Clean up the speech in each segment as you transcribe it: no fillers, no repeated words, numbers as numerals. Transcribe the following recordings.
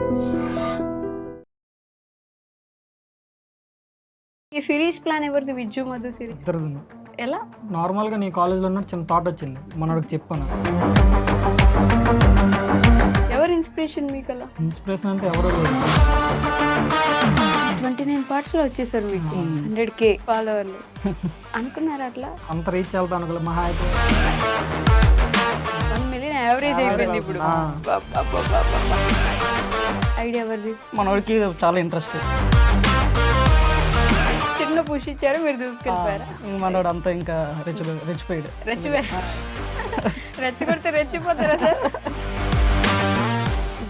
ఈ series plan ఎవరిది? Vijju Madhu series ఇద్దరిది. ఎలా? నార్మల్గా నీ కాలేజ్లో ఉన్న చిన్న థాట్ వచ్చింది, మనోడికి చెప్పాను. ఎవరు ఇన్స్పిరేషన్ మీకు అలా? ఇన్స్పిరేషన్ అంటే ఎవరో లేదు. 29 parts లో వచ్చేసారు మీకు 100K ఫాలోవర్లు. అనుకున్నారా అట్లా? అంత రీచ్ వెళ్తా అనుకోలే, మహా అయితే 1 million యావరేజ్ అయిపోయింది ఇప్పుడు. ఐడియా ఎవరిది? మనోడికి చాలా ఇంట్రెస్ట్. చిన్న పుష్ ఇచ్చారు, మీరు దూసుకెళ్ళిపోయారా? మనోడు అంతా ఇంకా రెచ్చిపోయాడు. రెచ్చగొడితే రెచ్చిపోతారా sir?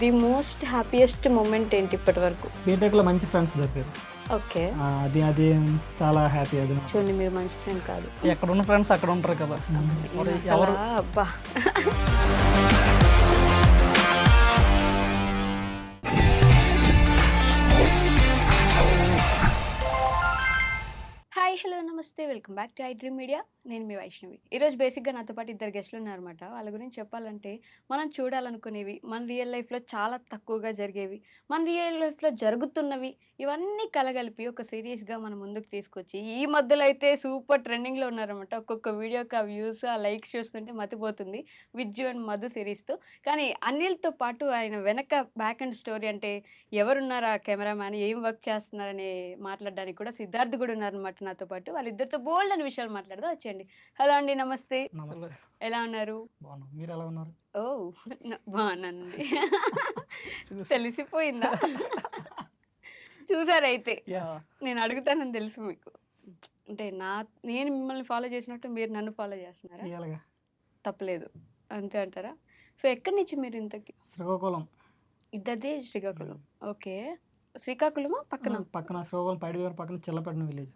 The most happiest moment ఏంటి ఇప్పటి వరకు? బీటెక్లో మంచి ఫ్రెండ్స్ దొరికారు. ఓకే, అది చాలా హ్యాపీ. అది చూడండి, మీరు మంచి ఫ్రెండ్ కాదు, ఎక్కడ ఉన్న ఫ్రెండ్స్ అక్కడ ఉంటారు కదా. ఎవరు అబ్బా. హాయ్, హలో, నమస్తే, welcome back to I dream media. నేను మీ వైష్ణవి. ఈరోజు బేసిక్గా నాతో పాటు ఇద్దరు గెస్ట్లు ఉన్నారన్నమాట. వాళ్ళ గురించి చెప్పాలంటే, మనం చూడాలనుకునేవి, మన రియల్ లైఫ్లో చాలా తక్కువగా జరిగేవి, మన రియల్ లైఫ్లో జరుగుతున్నవి, ఇవన్నీ కలగలిపి ఒక సిరీస్గా మనం ముందుకు తీసుకొచ్చి, ఈ మధ్యలో అయితే సూపర్ ట్రెండింగ్లో ఉన్నారన్నమాట. ఒక్కొక్క వీడియోకి ఆ వ్యూస్, ఆ లైక్స్ చూస్తుంటే మతిపోతుంది విజ్జు అండ్ మధు సిరీస్తో. కానీ అనిల్తో పాటు ఆయన వెనక బ్యాక్ అండ్ స్టోరీ, అంటే ఎవరున్నారు ఆ కెమెరామ్యాన్, ఏం వర్క్ చేస్తున్నారని మాట్లాడడానికి కూడా సిద్ధార్థ్ కూడా ఉన్నారనమాట నాతో పాటు. వాళ్ళిద్దరితో బోల్డ్ అని విషయాలు మాట్లాడదాం, వచ్చేయండి. హలో అండి, నమస్తే. నమస్తే. ఎలా ఉన్నారు? బాగున్నాం, మీరు ఎలా ఉన్నారు? ఓ బాగున్నానండి. తెలిసిపోయిందా? చూసారైతే నేను అడుగుతానని తెలుసు మీకు. అంటే నేను మిమ్మల్ని ఫాలో చేసినట్టు మీరు నన్ను ఫాలో చేస్తున్నారా? చేయాలిగా, తప్పలేదు, అంతే అంటారా? సో ఎక్కడి నుంచి మీరు ఇంతకి? శ్రీకాకుళం. ఇద్దరిది శ్రీకాకుళం. ఓకే, శ్రీకాకుళమా పక్కన? పక్కన శ్రీకాకుళం పైడివేరు పక్కన చిల్లపేట విలేజ్.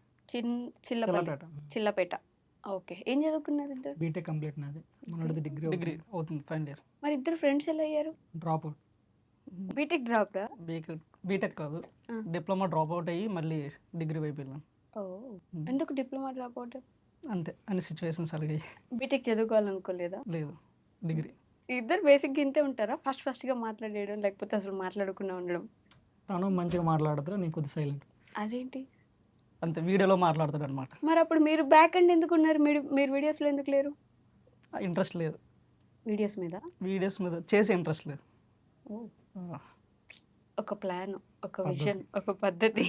చిల్లపేట. చిల్లపేట. ఓకే, ఏం చదువుకున్నారు ఇద్దరు? బీటెక్ కంప్లీట్ నాది. మనోడిది డిగ్రీ అవుతుంది, ఫైనల్ ఇయర్. మరి ఇద్దరు ఫ్రెండ్స్ ఎలా అయ్యారు? Drop out. బీటెక్ డ్రాప్ రా? బీటెక్ కాదు, డిప్లొమా డ్రాప్ అవుట్ అయ్యి మళ్ళీ డిగ్రీ వైపు వెళ్ళాను. ఓ, ఎందుకు డిప్లొమా డ్రాప్ అవుట్? అంతే, అన్ని సిచ్యువేషన్స్ అలాగే. బీటెక్ చదువుకోవాలనుకోలేదా? లేదు, డిగ్రీ. ఇద్దరు బేసిక్గా ఇంతే ఉంటారా? ఫస్ట్గా మాట్లాడేయడం, లేకపోతే అసలు మాట్లాడకుండా ఉండడం? తను మంచిగా మాట్లాడుతారు, నేను కొద్దిగా సైలెంట్. అదేంటి? అంతే, వీడియోలో మాట్లాడతాడు అనమాట. మరి అప్పుడు మీరు బ్యాక్ అండ్ ఎందుకు ఉన్నారు? మీరు వీడియోస్లో ఎందుకు లేరు? ఇంట్రెస్ట్ లేదు. వీడియోస్ మీద చేసే ఇంట్రెస్ట్ లేదు. ఒక ప్లాన్, ఒక విజన్, ఒక పద్ధతి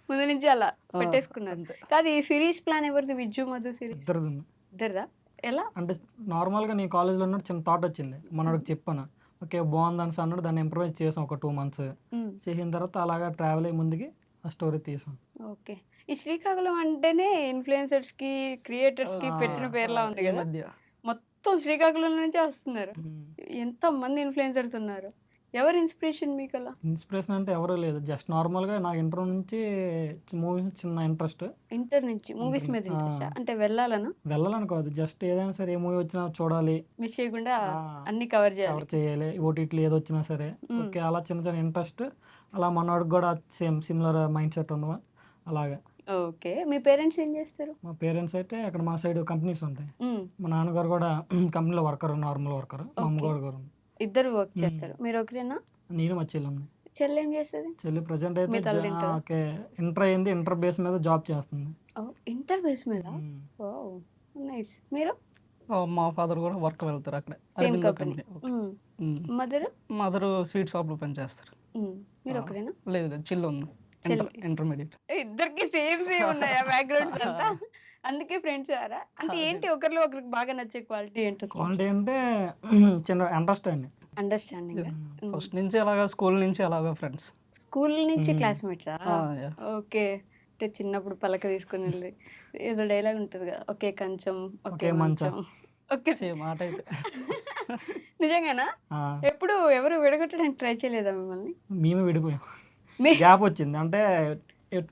ముందు నుంచి అలా పెట్టేసుకున్నారు. కాదు, ఈ సిరీస్ ప్లాన్ ఎవరిది? విజ్జు మధు సిరీస్ ఇద్దరిదా? ఎలా? అంటే నార్మల్గా నీ కాలేజ్లో ఉన్న చిన్న థాట్ వచ్చింది, మనోడికి చెప్పాను. ఓకే, బాగుందని అన్నాడు, దాన్ని ఇంప్రూవైజ్ చేసాం ఒక 2 months. చేసిన తర్వాత అలాగా ట్రావెల్ అయ్యి ముందుకి ఆ స్టోరీ తీసాం. ఓకే, ఈ శ్రీకాకుళం అంటేనే ఇన్ఫ్లుయెన్సర్స్ కి, క్రియేటర్స్ కి పెట్టిన పేర్లా ఉంది కదా. మొత్తం శ్రీకాకుళం నుంచే వస్తున్నారు. ఎంత మంది ఇన్ఫ్లుయెన్సర్స్ ఉన్నారు. ఎవరు ఇన్స్పిరేషన్ మీకు అలా? ఇన్స్పిరేషన్ అంటే ఎవరూ లేదు, జస్ట్ నార్మల్గా నాకు ఇంటర్ నుంచి మూవీస్ చిన్న ఇంట్రెస్ట్. ఇంటర్ నుంచి మూవీస్ మీద ఇంట్రెస్ట్? అంటే వెళ్ళాలని కాదు, జస్ట్ ఏదైనా సరే ఏ మూవీ వచ్చినా చూడాలి, మిస్ చేయకుండా అన్ని కవర్ చేయాలి. ఓటీటీలో ఏది వచ్చినా సరే ఓకే, అలా చిన్న చిన్న ఇంట్రెస్ట్. అలా మనోడికి కూడా సేమ్ సిమిలర్ మైండ్ సెట్ ఉన్నవా అలాగా. ఓకే, మీ పేరెంట్స్ ఏం చేస్తారు? మా పేరెంట్స్ అయితే అక్కడ మా సైడ్ కంపెనీస్ ఉంటాయి. మా నాన్నగారు కూడా కంపెనీలో వర్కర్, నార్మల్ వర్కర్. మా అమ్మగారు గారు ఇద్దరు వర్క్ చేస్తారు. మీరు ఒకరేనా? నేను మా చెల్లి ఉంది. చెల్లి ఏం చేస్తుంది? చెల్లి ప్రజెంట్ అయితే ఓకే, ఇంటర్ అయింది, ఇంటర్ బేస్ మీద జాబ్ చేస్తుంది. ఇంటర్ బేస్ మీద? ఓ నైస్. మీరు? మా ఫాదర్ కూడా వర్క్ వెళ్తారు అక్కడ. మదర్ స్వీట్ షాప్ లో పని చేస్తారు. మీరు ఒకరేనా? లేదు, చిల్లు ఉంది, ఇంటర్మీడియట్. ఇద్దరికి సేమ్ ఉన్నాయా బ్యాక్గ్రౌండ్స్ అంతా? అందుకే ఫ్రెండ్స్ ఆరా? అంటే ఏంటి ఒకరిలో ఒకరికి బాగా నచ్చే క్వాలిటీ ఏంటో? క్వాలిటీ అంటే చిన్న అండర్స్టాండింగ్. ఫస్ట్ నుంచి అలాగా, స్కూల్ నుంచి అలాగా ఫ్రెండ్స్. స్కూల్ నుంచి క్లాస్మేట్సా? ఓకే, అంటే చిన్నప్పుడు పలక తీసుకుని వెళ్ళి ఏదో డైలాగ్ ఉంటుంది కదా, ఒకే కంచం ఒకే మంచం. ఓకే, సేమ్ ఆ టైప్. నిజంగానా? ఎప్పుడు ఎవరు విడగొట్టడానికి ట్రై చేయలేదా మిమ్మల్ని? మేము విడిపోయాం, గ్యాప్ వచ్చింది. అంటే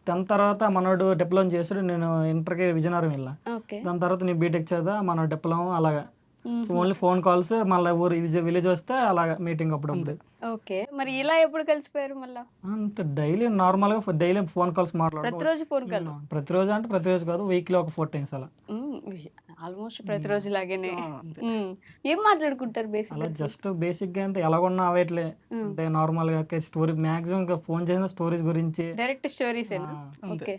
10th తర్వాత మనోడు డిప్లొమా చేసాడు, నేను ఇంటర్కి విజయనగరం వెళ్ళా. దాని తర్వాత నేను బీటెక్ చదివా, మన డిప్లొమా అలాగా. సో ఓన్లీ ఫోన్ కాల్స్, మళ్ళీ ఊరు విలేజ్ వస్తే అలాగా మీటింగ్ అప్పుడు. ఓకే, మరి ఇలా ఎప్పుడు కలిసిపోయారు మళ్ళీ? అంటే డైలీ నార్మల్గా డైలీ ఫోన్ కాల్స్ మాట్లాడతాం. ప్రతిరోజు ఫోన్ కాల్? ప్రతిరోజు అంటే ప్రతిరోజు కాదు, వీక్లీ ఒక 4 times అలా. ఆల్మోస్ట్ ప్రతిరోజు లాగానే. అంతే. ఏం మాట్లాడుకుంటారు అలా బేసిక్‌గా? జస్ట్ బేసిక్గా అంటే ఎలాగున్నా అవేట్లే అంటే నార్మల్గా స్టోరీ మ్యాక్సిమం ఇంకా ఫోన్ చేసిన స్టోరీస్ గురించి. డైరెక్ట్ స్టోరీసేనా? అంతే. ఓకే.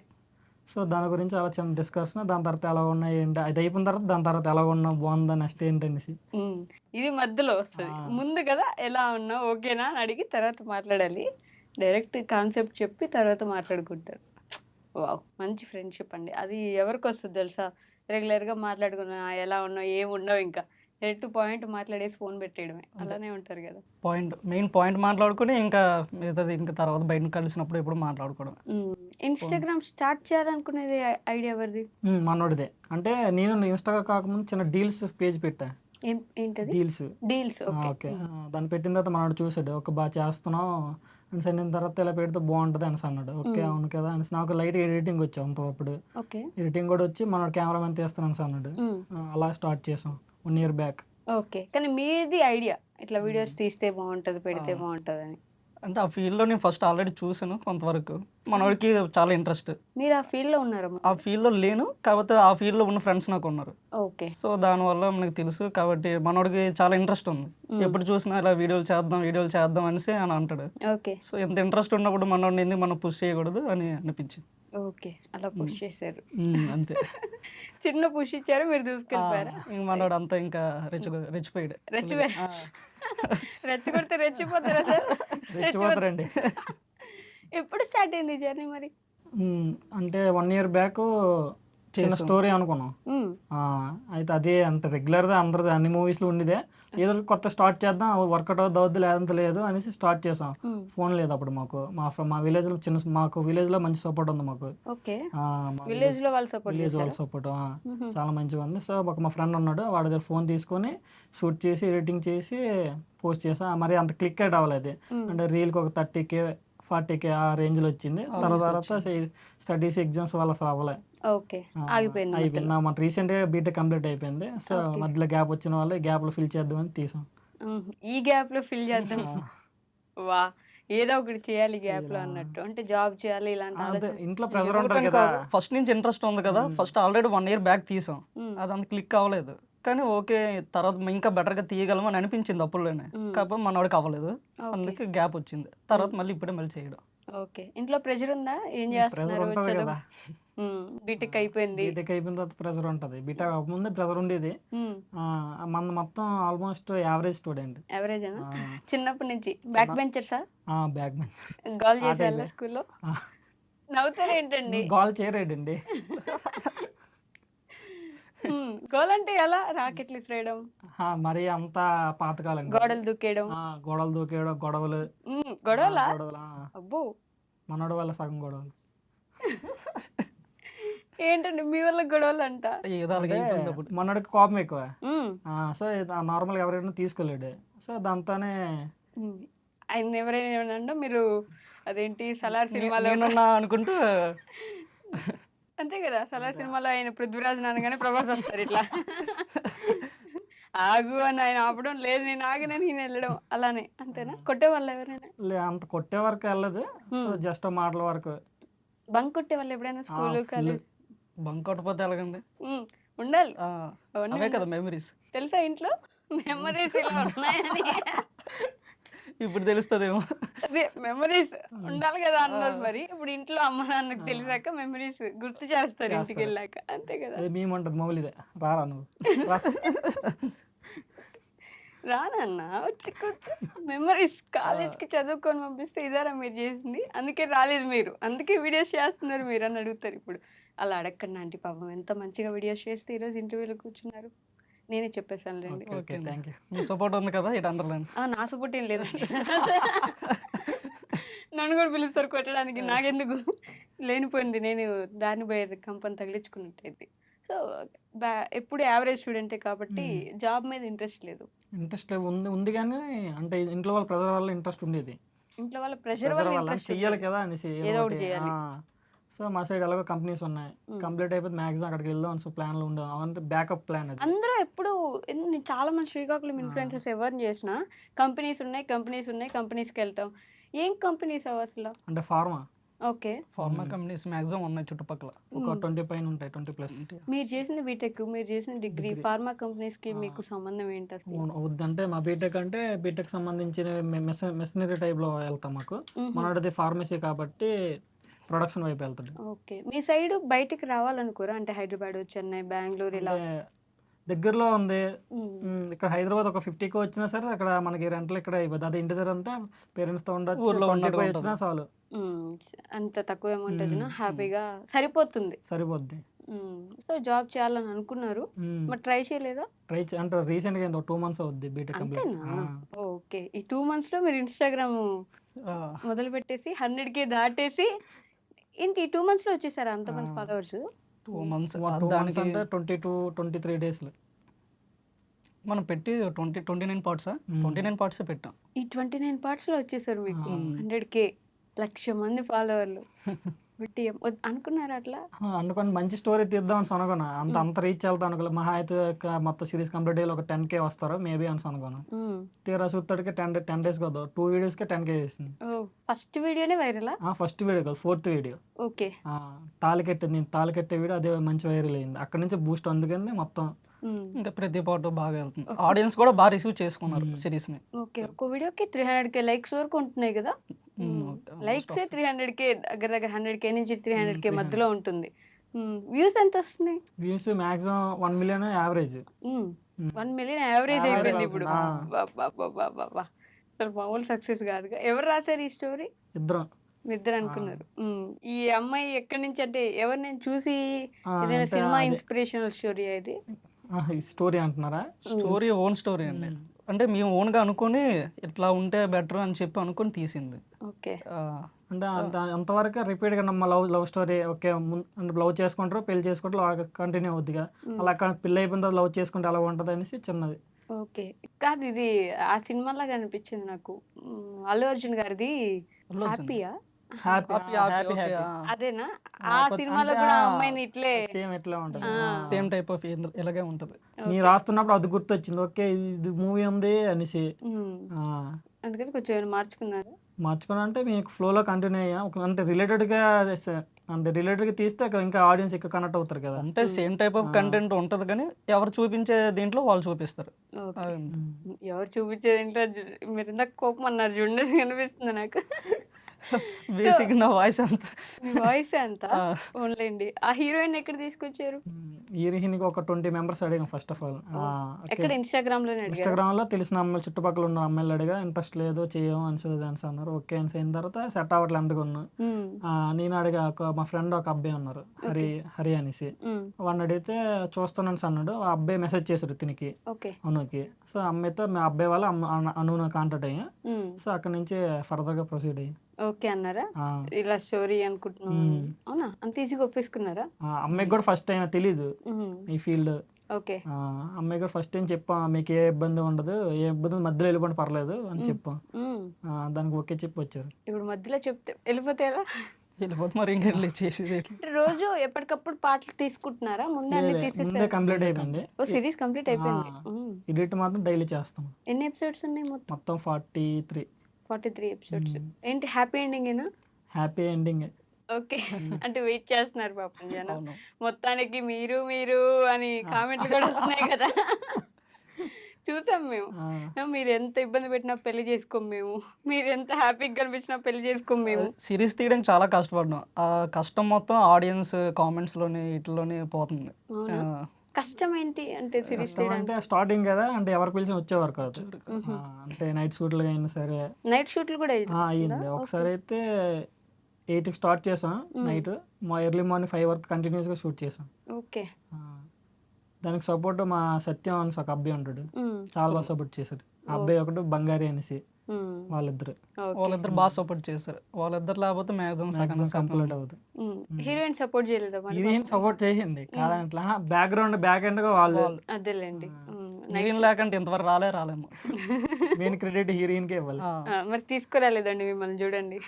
సో దాని గురించి అలా చిన్న డిస్కషన్, దాని తర్వాత ఎలా ఉన్నాయి ఏంటి అది అయిపోయిన తర్వాత దాని తర్వాత ఎలా ఉన్నా బాగుందా నెక్స్ట్ ఏంటనేసి. ఇది మధ్యలో వస్తది. ముందు కదా ఎలా ఉన్నావు? ఓకేనా? అని అడిగి తర్వాత మాట్లాడాలి. డైరెక్ట్ కాన్సెప్ట్ చెప్పి తర్వాత మాట్లాడుకుంటారు. వావ్! మంచి ఫ్రెండ్‌షిప్ అండి. అది ఎవరికొస్తది తెలుసా? రెగ్యులర్‌గా మాట్లాడుకున్న ఎలా ఉన్నావు? ఏమి ఉండవు ఇంకా. డైరెక్ట్ పాయింట్ మాట్లాడేసి ఫోన్ పెట్టేయడమే. అలానే ఉంటారు కదా! మెయిన్ పాయింట్ మాట్లాడుకొని ఇంకా మిగతాది ఇంకా తర్వాత బయట కలిసినప్పుడు ఎప్పుడు మాట్లాడుకోవడం. ఇన్‌స్టాగ్రామ్ స్టార్ట్ చేయాలనుకునేది ఐడియా ఎవరిది? మనోడిదే. అంటే నేను ఇన్‌స్టాగా కాకముందు చిన్న డీల్స్ పేజ్ పెట్టా. ఏంటది? డీల్స్. డీల్స్. ఓకే. ఓకే. దాన్ని పెట్టిన తర్వాత మనోడు చూసాడు. ఓకే బాగా చేస్తున్నావు అనేసి అనిన తర్వాత ఇలా పెడితే బాగుంటది అనేసి అన్నాడు. ఓకే అవును కదా అనేసి నాకు లైట్‌గా ఎడిటింగ్ వచ్చు అంతప్పుడు. ఓకే. ఎడిటింగ్ కూడా వచ్చి మనోడు కెమెరామెన్ తీస్తాను అనేసి అన్నాడు. అలా స్టార్ట్ చేసాం 1 ఇయర్ బ్యాక్. ఓకే. కానీ మీది ఐడియా ఇట్లా వీడియోస్ తీస్తే బాగుంటది, పెడితే బాగుంటదని. అంటే ఆ ఫీల్డ్‌లో నేను ఫస్ట్ ఆల్రెడీ చూసాను కొంతవరకు. మనోడికి చాలా ఇంట్రెస్ట్. మీరు ఆ ఫీల్డ్‌లో ఉన్నారా? ఆ ఫీల్డ్‌లో లేను. కాకపోతే ఆ ఫీల్డ్‌లో ఉన్న ఫ్రెండ్స్ నాకు ఉన్నారు. ఓకే. సో దానివల్ల మనకు తెలుసు కాబట్టి మనోడికి చాలా ఇంట్రెస్ట్ ఉంది. ఎప్పుడు చూసినా ఇలా వీడియోలు చేద్దాం అనేసి అని అంటాడు. ఓకే. సో ఇంత ఇంట్రెస్ట్ ఉన్నప్పుడు మనోడిని ఎందుకు మనం పుష్ చేయకూడదు అని అనిపించింది. ఓకే. అలా పుష్ చేశారు. అంతే. చిన్న పుష్ ఇచ్చారు, మీరు దూసుకెళ్ళిపోయారా? ఇంక మనోడు అంతా ఇంకా రెచ్చిపోయాడు. రెచ్చగొడితే రెచ్చిపోతారా సార్? రెచ్చిపోతారండి. ఎప్పుడు స్టార్ట్ అయింది ఈ జర్నీ మరి? అంటే 1 ఇయర్ బ్యాక్ చిన్న స్టోరీ అనుకున్నాం. అయితే అదే అంటే రెగ్యులర్‌గా అందరిది అన్ని మూవీస్‌లో ఉండేదే. ఏదో కొత్త స్టార్ట్ చేద్దాం వర్కౌట్ అవుద్ది లేదంత లేదు అనేసి స్టార్ట్ చేసాం. ఫోన్ లేదు అప్పుడు మాకు. మా విలేజ్‌లో మాకు విలేజ్‌లో మంచి సపోర్ట్ ఉంది మాకు. ఓకే. విలేజ్‌లో వాళ్ళ సపోర్ట్ చాలా మంచిగా ఉంది. సో మా ఫ్రెండ్ ఉన్నాడు. వాడి దగ్గర ఫోన్ తీసుకొని షూట్ చేసి ఎడిటింగ్ చేసి పోస్ట్ చేసా. మరి అంత క్లిక్ అయితే అవ్వలేదు. అంటే రీల్‌కి ఒక 30K 40K ఆ రేంజ్‌లో వచ్చింది. తర్వాత స్టడీస్ ఎగ్జామ్స్ వల్ల అసలు అవ్వలే. ఓకే. అయిపోయింది. మన రీసెంట్‌గా బీటెక్ కంప్లీట్ అయిపోయింది. సో మధ్యలో గ్యాప్ వచ్చిన వల్ల ఈ గ్యాప్‌లో ఫిల్ చేద్దామని తీసాం. ఈ గ్యాప్‌లో ఫిల్ చేద్దాం. వాహ్! ఏదో ఒకటి చేయాలి గ్యాప్‌లో అన్నట్టు. అంటే జాబ్ చేయాలి ఇలాంటి ఆలోచన. ఇంట్లో ప్రెషర్ ఉంటది కదా. ఫస్ట్ నుంచి ఇంట్రెస్ట్ ఉంది కదా. ఫస్ట్ ఆల్రెడీ 1 ఇయర్ బ్యాక్ తీసాం. అది అంత క్లిక్ అవ్వలేదు. కానీ ఓకే తర్వాత ఇంకా బెటర్‌గా తీయగలం అని అనిపించింది అప్పుడులోనే. కాకపోతే మనోడికి అవ్వలేదు. అందుకే గ్యాప్ వచ్చింది. తర్వాత మళ్ళీ ఇప్పుడే చేయడం. ఓకే. ఇంట్లో ప్రెషర్ ఉందా? ఏం చేస్తున్నారు? బీటెక్ అయిపోయింది. బీటెక్ అయిపోయిన తర్వాత ప్రెషర్ ఉంటది. బీటెక్ అవ్వకముందే ప్రెషర్ ఉండేది. మన మొత్తం ఆల్మోస్ట్ యావరేజ్ స్టూడెంట్. యావరేజేనా? చిన్నప్పటి నుంచి బ్యాక్ బెంచర్సా? Back bencher. గోల్ చేసేవాళ్ళా స్కూల్లో? నవ్వుతారేంటండి? గోల్ చేయరేడండి. గోల్ అంటే ఎలా? రాకెట్లు విసిరేయడం, మరి అంత పాతకాలం. గోడలు దూకేయడం. గొడవలు. గొడవలా? అబ్బో! మనోడి వల్ల సగం గొడవలు. ఏంటండి మీ వల్ల గొడవలు అంట? మనోడికి కోపం ఎక్కువ. సో నార్మల్గా ఎవరైనా తీసుకోలేడు. సో దాంతోనే ఆయన ఎవరైనా ఏమన్నా మీరు అదేంటి సలార్ సినిమాలో అనుకుంటూ అంతే కదా. సలార్ సినిమాలో ఆయన పృథ్వీరాజ్ అనగానే ప్రభాస్ వస్తారు ఇట్లా ఆగు అని ఆయన ఆపడం లేదు, నేను ఆగినని నేను వెళ్ళడం అలానే. అంతేనా? కొట్టే వాళ్ళు ఎవరైనా? అంత కొట్టే వరకు వెళ్ళదు. జస్ట్ మాటల వరకు. బంక్ కొట్టే వాళ్ళు ఎప్పుడైనా స్కూల్ కాలేజ్? బంక్ కొట్టకపోతే ఎలాగండి? ఉండాలి. అవే కదా మెమరీస్. తెలుసా ఇంట్లో మెమరీస్ ఇలా ఉన్నాయని? ఇప్పుడు తెలుస్తుందేమో. అదే మెమరీస్ ఉండాలి కదా అన్నారు. మరి ఇప్పుడు ఇంట్లో అమ్మ నాన్నకు తెలిసాక మెమరీస్ గుర్తు చేస్తారు ఇంటికి వెళ్ళాక. అంతే కదా. మేముంటది మౌలిదే రారా నువ్వు రానన్న వచ్చి మెమరీస్ కాలేజ్కి చదువుకొని పంపిస్తే ఇదారా మీరు చేసింది, అందుకే రాలేదు మీరు, అందుకే వీడియోస్ చేస్తున్నారు మీరు అని అడుగుతారు. ఇప్పుడు అలా అడగకండి ఆంటీ, పాపం ఎంత మంచిగా వీడియోస్ చేస్తే ఈరోజు ఇంటర్వ్యూలో కూర్చున్నారు. నేనే చెప్పేసాను లేండి. మీ సపోర్ట్ ఉంది కదా ఇటు అండర్లైన్. నా సపోర్ట్ ఏం లేదండి. నన్ను కూడా పిలుస్తారు కొట్టడానికి, నాకెందుకు లేనిపోయింది, నేను దాన్ని పోయేది కంపని తగిలించుకున్నట్టయితే. సో ఎప్పుడు యావరేజ్ స్టూడెంటే కాబట్టి జాబ్ మీద ఇంట్రెస్ట్ లేదు. ఇంట్రెస్ట్ ఉంది కానీ అంటే ఇంట్లో వాళ్ళ ప్రెషర్ వల్ల ఇంట్రెస్ట్ ఉండేది. ఇంట్లో వాళ్ళ ప్రెషర్ వల్ల చెయ్యాలి కదా అనేసి ఏదో ఒకటి చేయాలి. సో మా సైడ్ ఎలాగో కంపెనీస్ ఉన్నాయి, కంప్లీట్ అయిపోతే మ్యాక్సిమం అక్కడికి వెళ్దాం అని ప్లాన్లు ఉండవు. అవంతా బ్యాకప్ ప్లాన్. అది అందరూ ఎప్పుడు చాలా మంది శ్రీకాకుళం ఇన్ఫ్లుయెన్సర్స్ ఎవరిని చేసినా కంపెనీస్కి వెళ్తాం. ఏం కంపెనీస్ అవి అసలు? అంటే pharma okay. Pharma companies maximum ఉన్నాయి చుట్టుపక్కల. ఒక 20 పైన ఉంటాయి, 20+. మీరు చేసిన బీటెక్, మీరు చేసిన డిగ్రీ, డిగ్రీ. ఫార్మా కంపెనీస్‌కి మీకు సంబంధం ఏంటి అసలు? వద్దంటే మా బీటెక్ అంటే బీటెక్ సంబంధించిన మెషినరీ టైప్లో వెళ్తాం మాకు. మనోడిది ఫార్మసీ కాబట్టి ప్రొడక్షన్ వైపు వెళ్తాడు. ఓకే. మీ సైడ్ బయటికి రావాలనుకోరా? అంటే హైదరాబాద్, చెన్నై, బెంగుళూరు ఇలా? అంటే దగ్గరలో ఉంది. హ్మ్. ఇక్కడ హైదరాబాద్ ఒక 50కి వచ్చినా సరే అక్కడ మనకి రెంట్లు ఇక్కడ అయిపోతుంది. అదే ఇంటి దగ్గర అంటే పేరెంట్స్తో ఉండొచ్చు, ఊర్లో 20కి ఉన్నట్టుగా వచ్చినా చాలు, హ్మ్. అంత తక్కువ అమౌంట్ వచ్చినా హ్మ్. హ్యాపీగా సరిపోతుంది. సరిపోద్ది. సో జాబ్ చేయాలని అనుకున్నారు. మరి ట్రై చేయలేదా? అంటే రీసెంట్గా 2 మంత్స్ అవుద్ది బీటెక్ కంప్లీట్. అంతేనా? ఓకే. ఈ 2 మంత్స్‌లో మీరు ఇన్‌స్టాగ్రామ్ ఆ, మొదలుపెట్టేసి 100K దాటేసి ఏంటి ఈ 2 మంత్స్‌లో వచ్చేసారా అంతమంది ఆ. ఫాలోవర్స్? 2 మంత్స్ 2 మంత్స్ దానికి అంటే 22-23 డేస్లో. మనం పెట్టి 29 పార్ట్సా? 29 పార్ట్సే పెట్టాం. ఈ 29 పార్ట్స్‌లో వచ్చేసారు మీకు మ్మ్. 100K, 1,00,000 మంది ఫాలోవర్లు. బట్ అనుకున్నారా అట్లా? అనుకోని మంచి స్టోరీ తీద్దాం అని అనుకున్నా. అంత రీచ్ వెళ్తాం అనుకోలే. మహా అయితే మొత్తం సిరీస్ కంప్లీట్ అయ్యి ఒక 10K వస్తారు మేబీ అని అనుకున్నాను. తీరా చూస్తాడికి 10 డేస్ కదా, 2 వీడియోస్కే 10K చేసింది. ఫస్ట్ వీడియోనే వైరలా? ఫస్ట్ వీడియో కాదు, 4th వీడియో. ఓకే. నేను తాళికట్టే వీడియో అదే మంచి వైరల్ అయింది. అక్కడ నుంచి బూస్ట్ అందుకని మొత్తం. ఇంకా ప్రతి పార్ట్ బాగా వెళ్తుంది. ఆడియన్స్ కూడా బాగా రిసీవ్ చేసుకున్నారు సిరీస్ ని. ఓకే. ఒక వీడియోకి 300K లైక్స్ వరకు ఉంటున్నాయి కదా? లైక్స్ 300K దగ్గర దగ్గర 100K నుంచి 300K 300. మధ్యలో ఉంటుంది. వ్యూస్ ఎంత వస్తున్నాయి? Views maximum 1 million average. 1 million average Average అయిపోయింది ఇప్పుడు. అవుతుంది. అసలు మామూలు సక్సెస్ కాదుగా. ఎవరు రాశారు ఈ స్టోరీ? ఇద్దరం. మీరిద్దరు అనుకున్నారు. ఈ అమ్మాయి ఎక్కడి నుంచి, అంటే ఎవరు నేను చూసి ఏదైనా అంటే సినిమా అదే. ఇన్స్పిరేషనల్ స్టోరీ ఇది? ఈ స్టోరీ అంటున్నారా? స్టోరీ ఓన్ స్టోరీ అండి. అంటే మేము ఓన్ గా అనుకొని ఇట్లా ఉంటే బెటర్ అని చెప్పి అనుకొని తీసింది. ఓకే. అంటే అంతవరకు రిపీట్గా నమ్మ లవ్ స్టోరీ. ఓకే, లవ్ చేసుకుంటారు, పెళ్లి చేసుకుంటారు, అలా కంటిన్యూ అవుద్దిగా. అలా పెళ్ళి అయిపోయిన తర్వాత లవ్ చేసుకుంటే అలా ఉంటుంది అనేసి చిన్నది. ఓకే. కాదు, ఇది ఆ సినిమాలాగా అనిపించింది నాకు. అల్లు అర్జున్ గారిది అల్లు అర్జున్. హ్యాపీయా? హ్యాపీ. అదేనా? ఆ సినిమాలో కూడా ఆ అమ్మాయిని ఇట్లే సేమ్ ఎట్లా ఉంటుంది. సేమ్ టైప్ ఆఫ్ ఇలాగే ఉంటది. నీ రాస్తున్నప్పుడు అది గుర్తొచ్చింది. ఓకే, ఇది మూవీ ఉంది అనేసి. అందుకని కొంచెం ఏమైనా మార్చుకున్నారు? మార్చుకుని అంటే మీకు ఫ్లోలో కంటిన్యూ అయ్యా. అంటే రిలేటెడ్గా తీస్తే ఇంకా ఆడియన్స్ ఎక్కువ కనెక్ట్ అవుతారు కదా. అంటే సేమ్ టైప్ ఆఫ్ కంటెంట్ ఉంటది కానీ ఎవరు చూపించే దీంట్లో వాళ్ళు చూపిస్తారు. ఓకే. ఎవరు చూపించేది ఏంటో మీరు ఇందాక కోపం అన్నారు చూడండి, కనిపిస్తుంది నాకు. బేసిక్ నా వాయిస్ అంతా. మీ వాయిస్ అంత ఓన్లేండి. ఆ హీరోయిన్ ఎక్కడ తీసుకొచ్చారు? హీరోయిన్కి ఒక 20 మెంబర్స్ అడిగాం ఫస్ట్ ఆఫ్ ఆల్. ఎక్కడ? ఇన్స్టాగ్రామ్ లోనే అడిగారా? ఇన్స్టాగ్రామ్లో తెలిసిన అమ్మాయిలు, చుట్టుపక్కల ఉన్న అమ్మాయిలు అడిగా, ఇంట్రెస్ట్ లేదు చేయము అని అన్నారు. ఓకే అని అయిన తర్వాత సెట్ అవ్వట్లేదు అందుకున్నా. నేను అడిగా, మా ఫ్రెండ్ ఒక అబ్బాయి ఉన్నారు, హరి అనేసి. వాడిని అడిగితే చూస్తానని అన్నాడు. ఆ అబ్బాయి మెసేజ్ చేశారు తినికి, అనుకి. సో అమ్మాయితో మా అబ్బాయి వాళ్ళ అనును కాంటాక్ట్ అయ్యా. సో అక్కడ నుంచి ఫర్దర్గా ప్రొసీడ్ అయ్యి ఓకే అన్నారా? ఇలా స్టోరీ అనుకుంటున్నాను. అవునా? అంత ఈజీగా ఒప్పేసుకున్నారా? అమ్మాయికి కూడా ఫస్ట్ టైం తెలీదు ఈ ఫీల్డ్. ఓకే. అమ్మాయి కూడా ఫస్ట్ టైం చెప్పాం, మీకు ఏ ఇబ్బంది ఉండదు, ఏ ఇబ్బంది మధ్యలో వెళ్ళిపోండి పర్లేదు అని చెప్పాం. దానికి ఓకే చెప్పి వచ్చారు. ఇప్పుడు మధ్యలో చెప్తే వెళ్ళిపోతే ఎలా? వెళ్ళిపోతే మరి ఇంకెళ్ళి చేసేది. రోజు ఎప్పటికప్పుడు పాటలు తీసుకుంటున్నారా? ముందే కంప్లీట్ అయిపోయింది. సిరీస్ కంప్లీట్ అయిపోయింది. ఎడిట్ మాత్రం డైలీ చేస్తాం. ఎన్ని ఎపిసోడ్స్ ఉన్నాయి మొత్తం 43 ఎపిసోడ్స్. ఏంటి హ్యాపీ ఎండింగ్ ఏనా? Happy ending. ఓకే. అంటే వెయిట్ చేస్తున్నారు పాపం జనం. మొత్తానికి మీరు అని కామెంట్లు కూడా వస్తున్నాయి కదా, చూసాం మేము. మీరు ఎంత ఇబ్బంది పెట్టినా పెళ్లి చేసుకోము మేము, మీరు ఎంత హ్యాపీగా కనిపించినా పెళ్లి చేసుకోము మేము. సిరీస్ తీయడానికి చాలా కష్టపడ్డాం. ఆ కష్టం మొత్తం ఆడియన్స్ కామెంట్స్ లోని ఇట్లోనే పోతుంది. కష్టం ఏంటి అంటే సిరీస్ అంటే స్టార్టింగ్ కదా, అంటే ఎవరు పిలిచి వచ్చేవారు కాదు. అంటే నైట్ షూట్లు అయినా సరే. నైట్ షూట్లు కూడా అయ్యింది. ఒకసారి అయితే 8కి స్టార్ట్ చేసాం నైట్, ఎర్లీ మార్నింగ్ 5 వరకు కంటిన్యూస్గా షూట్ చేసాం. ఓకే. దానికి సపోర్ట్ మా సత్యం అని ఒక అబ్బాయి ఉంటాడు, చాలా బాగా సపోర్ట్ చేశారు. ఆ అబ్బాయి ఒకటి బంగారి అనేసి, వాళ్ళిద్దరు బాగా సపోర్ట్ చేశారు. వాళ్ళిద్దరు లేకపోతే మ్యాక్సిమం కంప్లీట్ అవుతుంది. హీరోయిన్ సపోర్ట్ చేయలేదా? హీరోయిన్ సపోర్ట్ చేసింది కాదంట్లా, బ్యాక్ ఎండ్ గా వాళ్ళు. అదేలేండి. హీరోయిన్ లేకంటే ఇంతవరకు రాలేము. మెయిన్ క్రెడిట్ హీరోయిన్ కే ఇవ్వాలి. మరి తీసుకురాలేదండి మిమ్మల్ని చూడండి.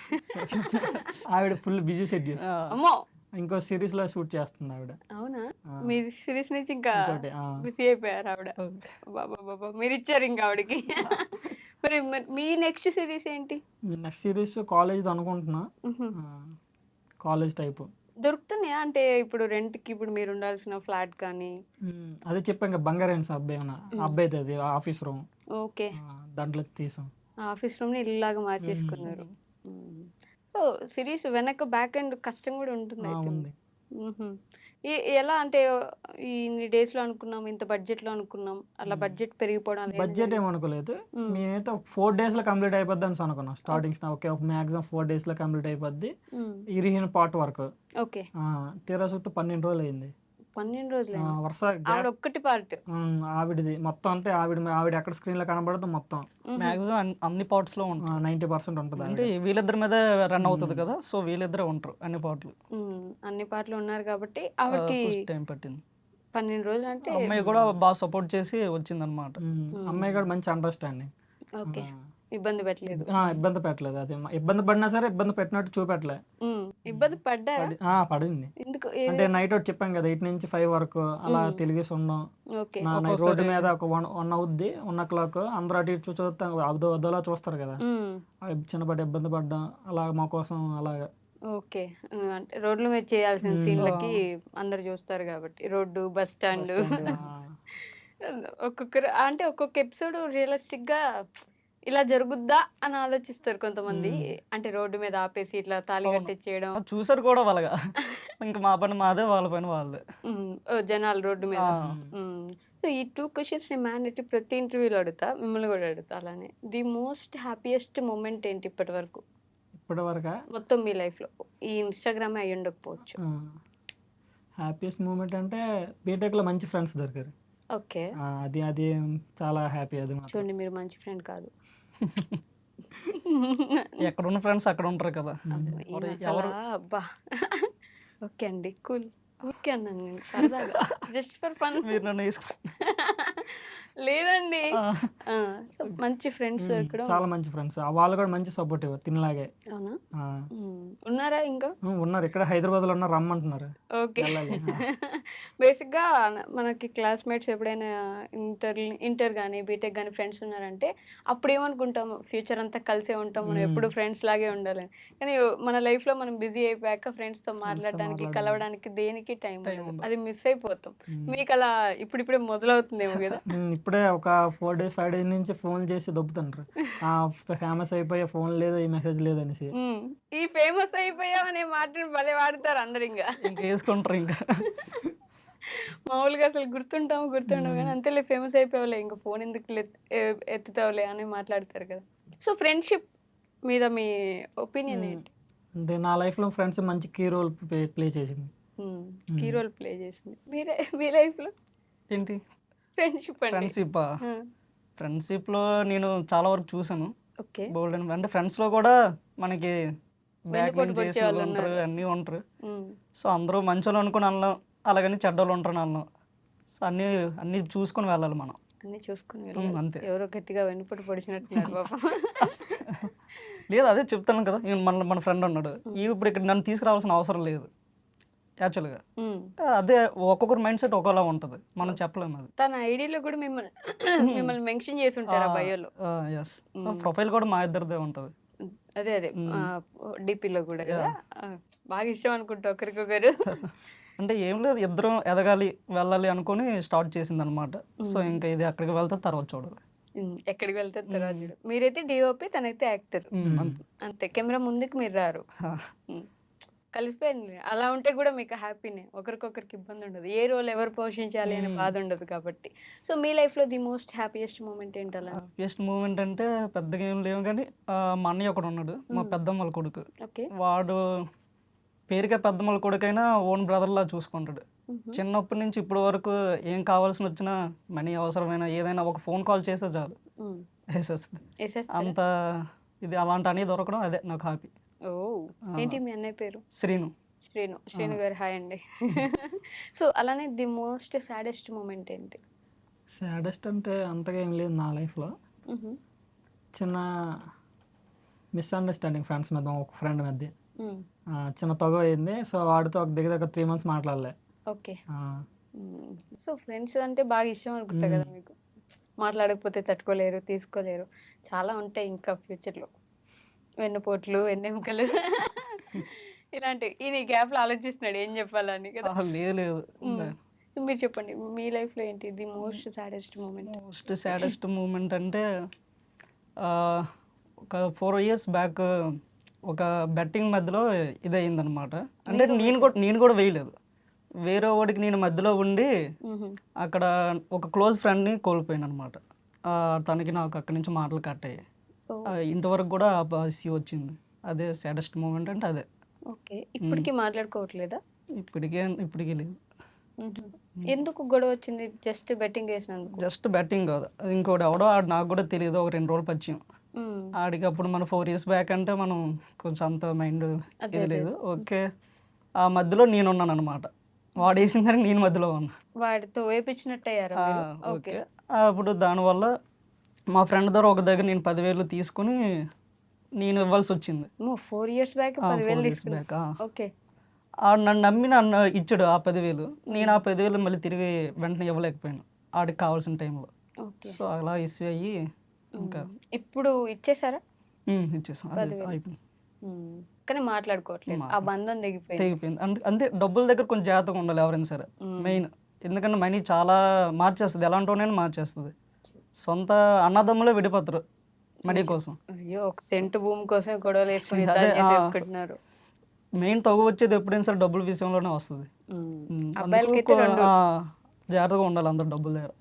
ఆవిడ ఫుల్ బిజీ షెడ్యూల్. అమ్మో, ఇంకో సిరీస్ లో షూట్ చేస్తుంది ఆవిడ. అవునా? మీ సిరీస్ నుంచి ఇంకా బిజీ అయిపోయారు ఆవిడ. బాబా మీరు ఇచ్చారు ఇంకా ఆవిడకి. మరి మీ నెక్స్ట్ సిరీస్ ఏంటి? నెక్స్ట్ సిరీస్ కాలేజ్ అనుకుంటున్నా. College type. దొరుకుతున్నాయా? అంటే ఇప్పుడు రెంట్‌కి ఇప్పుడు మీరు ఉండాల్సిన ఫ్లాట్ కానీ. అదే చెప్పాం కదా, బంగారెన్స్ అబ్బాయి ఉన్న అబ్బాయిది అది ఆఫీస్ రూమ్. ఓకే. దాంట్లో తీసాం. ఆఫీస్ రూమ్‌ని ఇల్లులాగా మార్చేసుకున్నారు. సో, సిరీస్ వెనక బ్యాక్ ఎండ్ కష్టం కూడా ఉంటుందయితే. ఉంది. హుహు. ఎలా అంటే ఇన్ని డేస్‌లో అనుకున్నాం, ఇంత బడ్జెట్‌లో అనుకున్నాం. అలా బడ్జెట్ పెరిగిపోవడం అలా ఏమైనా బడ్జెట్ జరిగిందా? ఏమనుకోలేదు. హ్మ్. మేమైతే ఒక 4 డేస్‌లో కంప్లీట్ అయిపోద్ది అనేసి అనుకున్నాం. స్టార్టింగ్స్ ఓకే, మాక్సిమం 4 డేస్‌లో కంప్లీట్ అయిపోద్ది. హ్మ్. ఇరిగిన పార్ట్ వరకు. ఓకే. తీరా చూస్తే 12 రోజులు అయింది. 12 రోజులైందా? వరుస ఆవిడ గ్యాప్. ఒక్కటి పార్ట్. ఆవిడది మొత్తం అంటే ఆవిడ ఎక్కడ స్క్రీన్లో కనబడదు మొత్తం హుహు. మాక్సిమం అన్ని పార్ట్స్లో ఉంటారు. 90% ఉంటుంది అంటే ఆవిడ. వీళ్ళిద్దరి మీద రన్ అవుతుంది కదా, సో వీళ్ళిద్దరే ఉంటారు అన్ని పాటలు. అన్ని పాటలు ఉన్నారు కాబట్టి ఆవిడకి కొంచెం టైం పట్టింది. 12 రోజులు అంటే అమ్మాయి కూడా బాగా సపోర్ట్ చేసి వచ్చిందనమాట. అమ్మాయి కూడా మంచి అండర్స్టాండింగ్. ఓకే. ఇబ్బంది పెట్టలేదు. ఇబ్బంది పెట్టలేదు. అది ఇబ్బంది పడినా సరే ఇబ్బంది పెట్టినట్టు చూపెట్టలే. ఇబ్బంది పడ్డారా? పడింది. ఎందుకు? అంటే నైట్ అవుట్ చెప్పాం కదా, 8 నుంచి 5 వరకు అలా తిరిగేసి ఉన్నాం. ఓకే. రోడ్డు మీద ఒక 1 అవుద్ది, 1 o'clock అందరూ అటు ఇటు చూస్తాం, అదోలా చూస్తారు కదా, చిన్నపాటి ఇబ్బంది పడ్డాం అలా మా కోసం అలాగా. ఓకే. అంటే రోడ్ల మీద చేయాల్సిన సీన్లకి అందరు చూస్తారు కాబట్టి రోడ్డు, బస్ స్టాండ్. అంటే ఒక్కొక్క ఎపిసోడ్ రియలిస్టిక్ గా ఇలా జరుగుద్దా అని ఆలోచిస్తారు కొంతమంది. అంటే రోడ్డు మీద ఆపేసి ఇట్లా తాళి కట్టించేయడం. చూసారు కూడా వాళ్ళగా. ఇంకా మా పని మాదే, వాళ్ళ పని వాళ్ళదే. జనాలు రోడ్డు మీద. సో ఈ 2 క్వశ్చన్స్ నేను మ్యాండేటరీ ప్రతి ఇంటర్వ్యూలో అడుగుతా, మిమ్మల్ని కూడా అడుగుతా అలానే. ది మోస్ట్ హ్యాపీయెస్ట్ మూమెంట్ ఏంటి ఇప్పటి వరకు? ఇప్పటి వరకా? మొత్తం మీ లైఫ్ లో. ఈ ఇన్‌స్టాగ్రామ్ అయ్యి ఉండకపోవచ్చు. హ్యాపీయెస్ట్ మూమెంట్ అంటే బీటెక్లో మంచి ఫ్రెండ్స్ దొరికారు. ఓకే. అది చాలా హ్యాపీ. అది మాత్రం. చూడండి, మీరు మంచి ఫ్రెండ్ కాదు. ఎక్కడున్న ఫ్రెండ్స్ అక్కడ ఉంటారు కదా. ఈయన అబ్బా. ఓకే అండి, కూల్. ఓకే అన్నాను నేను సరదాగా, జస్ట్ ఫర్ ఫన్. మీరు నన్ను లేదండి. సో మంచి ఫ్రెండ్స్ దొరకడం. చాలా మంచి ఫ్రెండ్స్. వాళ్ళు కూడా మంచి సపోర్టివ్ తినలాగే. అవునా? ఉన్నారా ఇంకా? ఉన్నారు, ఇక్కడ హైదరాబాద్లో ఉన్నారు, రమ్మంటున్నారు. ఓకే. బేసిక్ గా మనకి క్లాస్మేట్స్ ఎప్పుడైనా ఇంటర్ కానీ బీటెక్ కానీ ఫ్రెండ్స్ ఉన్నారంటే అప్పుడు ఏమనుకుంటాము, ఫ్యూచర్ అంతా కలిసే ఉంటాం, మనం ఎప్పుడు ఫ్రెండ్స్ లాగే ఉండాలని. కానీ మన లైఫ్ లో మనం బిజీ అయిపోయాక ఫ్రెండ్స్ తో మాట్లాడడానికి, కలవడానికి దేనికి టైం ఉండదు. అది మిస్ అయిపోతాం. మీకు అలా ఇప్పుడిప్పుడే మొదలవుతుందేమో కదా? ఇప్పుడే ఒక 4 days 5 days నుంచి ఫోన్ చేసి దొబ్బుతుంటారు. ఫేమస్ అయిపోయా, ఫోన్ లేదు, ఈ మెసేజ్ లేదనేసి. ఈ ఫేమస్ అయిపోయాం అనే మాటను భలే వాడతారు అందరు. ఇంకా వేసుకుంటారు. ఇంకా మామూలుగా అసలు గుర్తుంటాము కానీ అంతేలే, ఫేమస్ అయిపోయావులే, ఇంకా ఫోన్ ఎందుకు ఎత్తుతావులే అని మాట్లాడతారు కదా. సో ఫ్రెండ్షిప్ మీద మీ ఒపీనియన్ ఏంటి? అంటే నా లైఫ్లో ఫ్రెండ్స్ మంచి కీ రోల్ ప్లే చేసింది. కీ రోల్ ప్లే చేసింది మీ లైఫ్లో ఏంటి? ఫ్రెండ్షిప్. ఫ్రెండ్షిప్లో నేను చాలా వరకు చూసాను. ఓకే. బోల్డ్ అంటే ఫ్రెండ్స్లో కూడా మనకి బ్యాక్ చేసే వాళ్ళు ఉంటారు, అన్నీ ఉంటారు. సో అందరూ మంచోళ్ళు అనుకుని అన్నాం, అలాగని చెడ్డోళ్ళు ఉంటారు అన్నాం. సో అన్నీ చూసుకొని వెళ్ళాలి మనం. అన్నీ చూసుకొని వెళ్ళాలి. అంతే. ఎవరో గట్టిగా వెనుపటి పొడిచినట్టున్నారు బాబా. లేదు, అదే చెప్తాను కదా, మన ఫ్రెండ్ ఉన్నాడు, ఇప్పుడు ఇక్కడ నన్ను తీసుకురావాల్సిన అవసరం లేదు యాక్చువల్గా. అదే ఒక్కొక్కరు మైండ్ సెట్ ఒకలా ఉంటుంది, మనం చెప్పలేము. అది తన ఐడిలో కూడా మిమ్మల్ని మెన్షన్ చేసి ఉంటారు ఆ బయోలో. ఎస్, ప్రొఫైల్ కూడా మా ఇద్దరిదే ఉంటుంది. అదే డిపిలో కూడా కదా. బాగా ఇష్టం అనుకుంటా ఒకరికొకరు. అంటే ఏం లేదు, ఇద్దరం ఎదగాలి, వెళ్ళాలి అనుకుని స్టార్ట్ చేసింది అనమాట. సో ఇంకా ఇది ఎక్కడికి వెళ్తే తర్వాత చూడాలి. ఎక్కడికి వెళ్తే తర్వాత చూడాలి. మీరైతే డిఓపి, తనైతే యాక్టర్. అంతే, కెమెరా ముందుకు మీరు రారు. కలిసిపోయింది. అలా ఉంటే కూడా మీకు హ్యాపీనే, ఒకరికొకరికి ఇబ్బంది ఉండదు, ఏ రోల్ ఎవరు పోషించాలి అనే బాధ ఉండదు కాబట్టి. సో మీ లైఫ్లో ది మోస్ట్ హ్యాపీయెస్ట్ మూమెంట్ ఏంటి? అలా హ్యాపీయెస్ట్ మూమెంట్ అంటే పెద్దగా ఏం లేవు, కానీ మా అన్నయ్య ఒకడు ఉన్నాడు, మా పెద్దమ్మల కొడుకు. వాడు పేరుగా పెద్దమ్మల కొడుకైనా ఓన్ బ్రదర్లా చూసుకుంటాడు. చిన్నప్పటి నుంచి ఇప్పటి వరకు ఏం కావాల్సిన వచ్చినా, మనీ అవసరమైనా, ఏదైనా ఒక ఫోన్ కాల్ చేస్తే చాలు వేసేస్తాడు. అంత ఇది అలాంటి అని దొరకడం అదే నాకు హ్యాపీ. ఏంటి మీ అన్నయ్య పేరు? శ్రీను గారు. హాయ్ అండి. సో అలానే ది మోస్ట్ సాడెస్ట్ మూమెంట్ ఏంటి? సాడెస్ట్ అంటే అంతగా ఏం లేదు నా లైఫ్లో. చిన్న మిస్అండర్స్టాండింగ్ ఫ్రెండ్స్ మధ్య, ఒక ఫ్రెండ్ మధ్య చిన్న తగ అయింది. సో వాడితో ఒక దగ్గర 3 months మాట్లాడలే. ఓకే. సో ఫ్రెండ్స్ అంటే బాగా ఇష్టం అనుకుంటా కదా మీకు. మాట్లాడకపోతే తట్టుకోలేరు, తీసుకోలేరు, చాలా ఉంటాయి ఇంకా ఫ్యూచర్లో, వెన్నుపోట్లు, వెన్నెముకలు. ఇలాంటివి ఈయన ఈ గ్యాప్ లో ఆలోచిస్తున్నాడు ఏం చెప్పాలని కదా. లేదు లేదు. మీరు చెప్పండి మీ లైఫ్ లో ఏంటి the most saddest moment? Most saddest moment అంటే ఒక 4 years బ్యాక్ ఒక బెట్టింగ్ మధ్యలో ఇదయిందనమాట. అంటే నేను కూడా వేయలేదు, వేరే వాడికి నేను మధ్యలో ఉండి అక్కడ ఒక క్లోజ్ ఫ్రెండ్ని కోల్పోయాను అనమాట. తనకి నాకు అక్కడి నుంచి మాటలు కట్ అయ్యాయి. ఇంతవరకు కూడా ఇష్యూ వచ్చింది. అదే సాడెస్ట్ మూమెంట్ అంటే అదే. ఓకే, ఇప్పటికి మాట్లాడుకోవట్లేదా? ఇప్పటికీ లేదు. ఎందుకు గొడవ వచ్చింది? జస్ట్ బెట్టింగ్ వేసినందుకు? జస్ట్ బెట్టింగ్ కాదు, ఇంకోటి ఎవడో ఆడు నాకు కూడా తెలియదు, ఒక 2 రోజులు పరిచయం. ఆడికి అప్పుడు మనం 4 years బ్యాక్ అంటే మనం కొంచెం అంత మైండ్ ఇది లేదు. ఓకే, ఆ మధ్యలో నేనున్నాను అనమాట. వాడు వేసిందని నేను మధ్యలో ఉన్నా. వాడితో వేపించినట్టయ్యారా? ఓకే, అప్పుడు దానివల్ల మా ఫ్రెండ్ ద్వారా ఒక దగ్గర నేను 10,000 తీసుకుని నేను ఇవ్వాల్సి వచ్చింది. 4 years బ్యాక్ 10,000 బ్యాక్. ఓకే, ఆడు నన్ను నమ్మి నన్ను ఇచ్చాడు ఆ 10,000. నేను ఆ 10,000 మళ్ళీ తిరిగి వెంటనే ఇవ్వలేకపోయాను ఆడికి కావాల్సిన టైంలో. సో అలా ఇష్యూ అయ్యి ఇంకా ఇప్పుడు ఇచ్చేసారా? ఇచ్చేసాం, అయిపోయింది. కానీ మాట్లాడుకోవట్లేదు, ఆ బంధం తెగిపోయింది. అంతే, డబ్బుల దగ్గర కొంచెం జాగ్రత్తగా ఉండాలి ఎవరైనా సరే, మెయిన్. ఎందుకంటే మనీ చాలా మార్చేస్తుంది, ఎలాంటి మార్చేస్తుంది. సొంత అన్నదమ్ములే విడిపోతారు మనీ కోసం. అయ్యో, ఒక సెంటు భూమి కోసం గొడవలు వేసుకుంటున్నారు. మెయిన్ తగు వచ్చేది ఎప్పుడైనా సరే డబ్బుల విషయంలోనే వస్తుంది. జాగ్రత్తగా ఉండాలి అందరు డబ్బుల దగ్గర.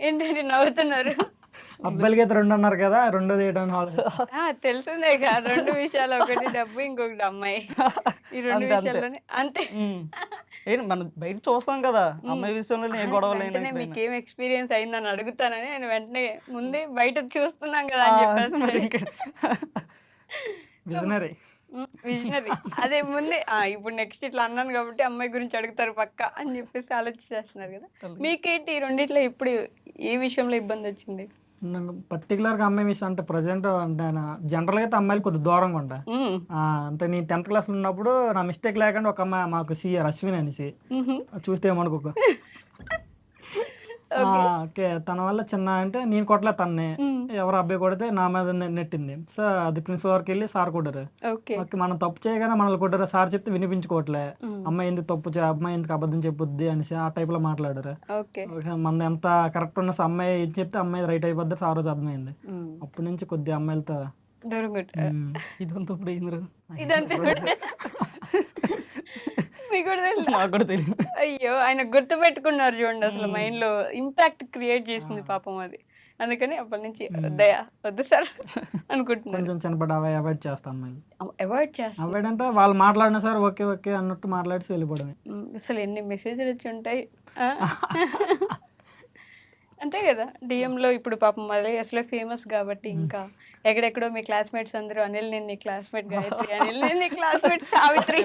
ఏంటంటే నవ్వుతున్నారు? అబ్బాయిలకి అయితే 2 అన్నారు కదా, రెండోది తెలిసిందే కదా, 2 విషయాలు, ఒకటి డబ్బు, ఇంకొకటి అమ్మాయి. ఈ 2 విషయాల్లోనే అంతే. మనం బయట చూస్తాం కదా, అమ్మాయి విషయంలో ఏ గొడవలు. మీకేం ఎక్స్పీరియన్స్ అయిందని అడుగుతానని నేను వెంటనే ముందే బయట చూస్తున్నాం కదా అని చెప్పేసి. విజనరీ. అదే ముందే ఇప్పుడు నెక్స్ట్ ఇట్లా అన్నాను కాబట్టి అమ్మాయి గురించి అడుగుతారు పక్క అని చెప్పేసి ఆలోచిస్తున్నారు కదా. మీకేంటి ఈ రెండిట్లో ఇప్పుడు ఏ విషయంలో ఇబ్బంది వచ్చింది? పర్టికులర్గా అమ్మాయి విషయం అంటే ప్రజెంట్ అంటే జనరల్గా అయితే అమ్మాయిలు కొద్దిగా దూరంగా ఉంటాయి. అంటే నేను 10th క్లాస్లో ఉన్నప్పుడు నా మిస్టేక్ లేకుండా ఒక అమ్మాయి మాకు సిఆర్ అశ్విన్ అనేసి చూస్తే ఏమనుకోక. ఓకే, తన వల్ల చిన్న అంటే నేను కొట్టలే తన్నే, ఎవరు అబ్బాయి కొడితే నా మీద నెట్టింది. సో అది ప్రిన్సిపల్ వరకు వెళ్ళి సార్ కొట్టారు. ఓకే, మనం తప్పు చేయగానే మనల్ని కొట్టారు. సార్ చెప్తే వినిపించుకోవట్లే, అమ్మాయి ఎందుకు అమ్మాయి ఎందుకు అబద్ధం చెప్పుద్ది అనేసి ఆ టైప్ లో మాట్లాడారు. మన ఎంత కరెక్ట్ ఉన్న అమ్మాయి ఏది చెప్తే అమ్మాయి రైట్ అయిపోద్ది. ఆ రోజు అర్థమైంది. అప్పటి నుంచి కొద్దిగా అమ్మాయిలతో ఇదంతా అయ్యో, ఆయన గుర్తు పెట్టుకున్నారు చూడండి, అసలు మైండ్ లో ఇంపాక్ట్ క్రియేట్ చేసింది పాపం అది. అందుకని అప్పటి నుంచి దయా వద్దు సార్ అనుకుంటున్నాను. కొంచెం చిన్నపడి అవాయిడ్ చేస్తాను. అవాయిడ్ అంటే వాళ్ళు మాట్లాడినా సార్ ఓకే ఓకే అన్నట్టు మాట్లాడి వెళ్ళిపోవడమే. అసలు ఎన్ని మెసేజ్లు వచ్చి ఉంటాయి అంతే కదా డిఎంలో. ఇప్పుడు పాపం మళ్ళీ అసలు ఫేమస్ కాబట్టి ఇంకా ఎక్కడెక్కడో మీ క్లాస్మేట్స్ అందరూ అనిల్ నేను నీ క్లాస్మేట్ గాయత్రి, అనిల్ నేను నీ క్లాస్మేట్ సావిత్రి.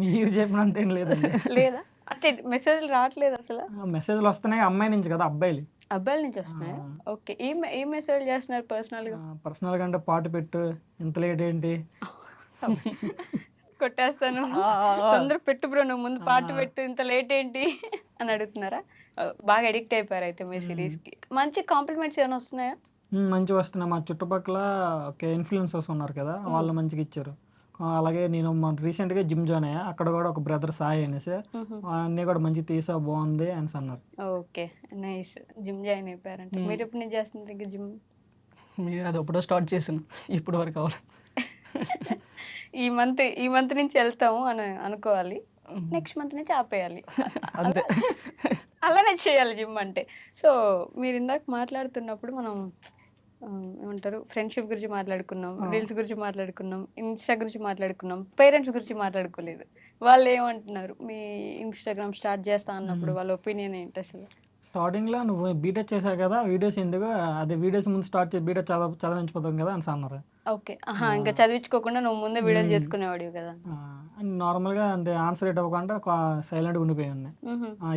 మీరు చెప్పినంత ఏం లేదండి. లేదా అంటే మెసేజ్లు రావట్లేదు అసలు? మెసేజ్లు వస్తున్నాయి అమ్మాయి నుంచి కదా, అబ్బాయిల నుంచి వస్తున్నాయి. ఓకే, ఏ మెసేజ్ చేస్తున్నారు పర్సనల్ గా అంటే పాటు పెట్టు, ఇంత లేట్ ఏంటి, కొట్టేస్తాను, తొందర పెట్టు బ్రో, నువ్వు ముందు పాటు పెట్టు, ఇంత లేట్ ఏంటి అని అడుగుతున్నారా? బాగా అడిక్ట్ అయిపోయారు అయితే మీ సిరీస్ కి. మంచి కాంప్లిమెంట్స్ ఏమైనా వస్తున్నాయా? మంచిగా వస్తున్నాయి. మా చుట్టుపక్కల ఇన్ఫ్లుయెన్సర్స్ ఉన్నారు కదా, వాళ్ళు మంచిగా ఇచ్చారు. అలాగే నేను రీసెంట్గా జిమ్ జాయిన్ అయ్యా, అక్కడ కూడా ఒక బ్రదర్ సాయి అనేసి అన్నీ కూడా మంచి తీసా బాగుంది అనేసి అన్నారు. Okay, nice. జిమ్ జాయిన్ అయిపోయారంటే మీరు ఎప్పుడు నుంచి చేస్తున్నారు జిమ్? అది ఎప్పుడో స్టార్ట్ చేసాను, ఇప్పుడు వరకు కావాలి. ఈ మంత్ నుంచి వెళ్తాము అని అనుకోవాలి, నెక్స్ట్ మంత్ నుంచి ఆపేయాలి, అలానే చేయాలి జిమ్ అంటే. సో మీరు ఇందాక మాట్లాడుతున్నప్పుడు మనం ఏమంటారు, ఫ్రెండ్షిప్ గురించి మాట్లాడుకున్నాం, రీల్స్ గురించి మాట్లాడుకున్నాం, ఇన్స్టా గురించి మాట్లాడుకున్నాం, పేరెంట్స్ గురించి మాట్లాడుకోలేదు. వాళ్ళు ఏమంటున్నారు మీ ఇన్స్టాగ్రామ్ స్టార్ట్ చేస్తా అన్నప్పుడు? వాళ్ళ ఒపీనియన్ ఏంటి అసలు? స్టార్టింగ్లో నువ్వు బీటెక్ చేసావు కదా, వీడియోస్ ఎందుకు, అదే వీడియోస్ ముందు స్టార్ట్ చేసి బీటెక్ చదివించిపోతాం కదా అని అన్నారు. ఓకే, ఇంకా చదివించుకోకుండా నువ్వు ముందే వీడియోలు చేసుకునేవాడివి కదా. నార్మల్గా అంటే ఆన్సర్ రేట్ అవ్వకుండా సైలెంట్గా ఉండిపోయి ఉన్నాయి.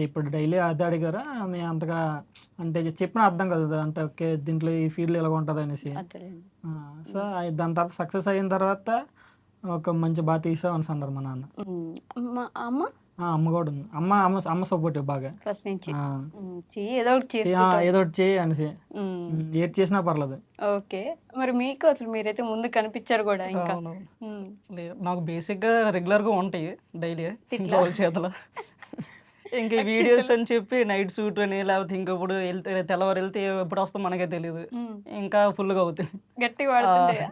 ఇప్పుడు డైలీ అదే అడిగారా, మేము అంతగా అంటే చెప్పిన అర్థం కదా, అంటే ఓకే దీంట్లో ఈ ఫీల్డ్ ఎలా ఉంటుంది అనేసి. సో దాని తర్వాత సక్సెస్ అయిన తర్వాత ఒక మంచి బాగా తీసావు అని అన్నారు మా నాన్న. అమ్మ అమ్మ కూడా ఉంది. అమ్మ అమ్మ అమ్మ సపోర్టివ్ బాగా. ఫస్ట్ నుంచి ఆ, చెయ్యి ఏదో ఒకటి చెయ్యి, చేసుకుంటాం. ఏదో ఒకటి చేయి అనేసి ఏది చేసినా పర్లేదు. ఓకే. మరి మీకు అసలు మీరైతే ముందు కనిపించారు కూడా ఇంకా. అవునవును. ఉమ్. లేదు నాకు బేసిక్గా రెగ్యులర్గా ఉంటాయి డైలీ ఇంట్లో తిట్లా? వాళ్ళ చేతల. ఇంకా ఈ వీడియోస్ అని చెప్పి నైట్ షూట్ అని లేకపోతే ఇంకప్పుడు వెళ్తే తెల్లవారు వెళ్తే ఎప్పుడు వస్తాం మనకే తెలియదు, ఉమ్. ఇంకా ఫుల్గా అవుతుంది. గట్టిగా వాడుతుంటాయా?